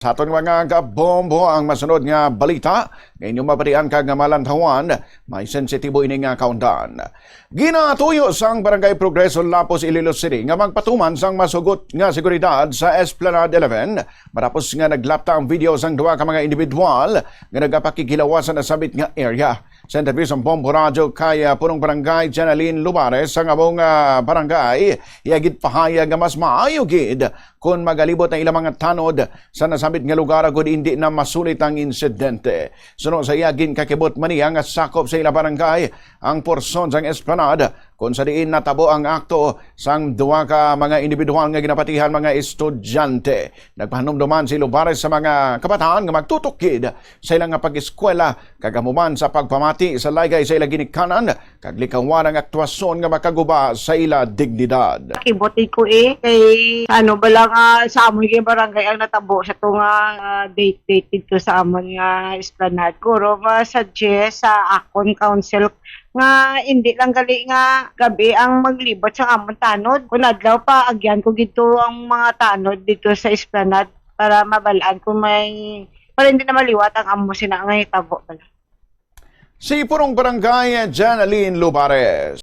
Sa aton mga kabombo ang masunod nga balita, ngayon mapatian kag nga malantawan, may sensitibo ini nga kaundan. Ginatuyo sang Barangay Progreso Lapos Iloilo City nga magpatuman sang masugot nga seguridad sa Esplanade 11 matapos nga naglapta ang video sang duwa ka mga individual nga nagapakikilawasan na sabit nga area. Sa interview sa Bombo Radio kay punong barangay Janalyn Lubares sa abong barangay, iagid pahayag nga mas maayo gid kung magalibot na ilang mga tanod sa nasabit nga lugar agud hindi na masulit ang insidente. Sunod sa iagin kakibot maniya nga sakop sa ilang barangay ang porson sang Esplanade kung sa diin natabo ang akto sang duwa ka mga individual nga ginapatihan mga estudyante. Nagpahanumduman si Lubares sa mga kabataan nga magtutukid sa ilang nga pag-eskwela kagamuman sa pagpamati sa laygay sa ilang ginikanan kag likawan ang aktwasyon nga makaguba sa ila dignidad. Kibuti ko kay ano bala nga sa amon kay barangay ang natabo sa to nga date dito sa amon nga Esplanade ko ma-suggest sa akon council nga hindi lang gali nga gabi ang maglibot sa amon tanod. Kung adlaw pa agyan ko gito ang mga tanod dito sa Esplanade para mabalaan kung may para hindi na maliwat ang amo sina nga hitabo pala. Si punong barangay Janalyn Lubares.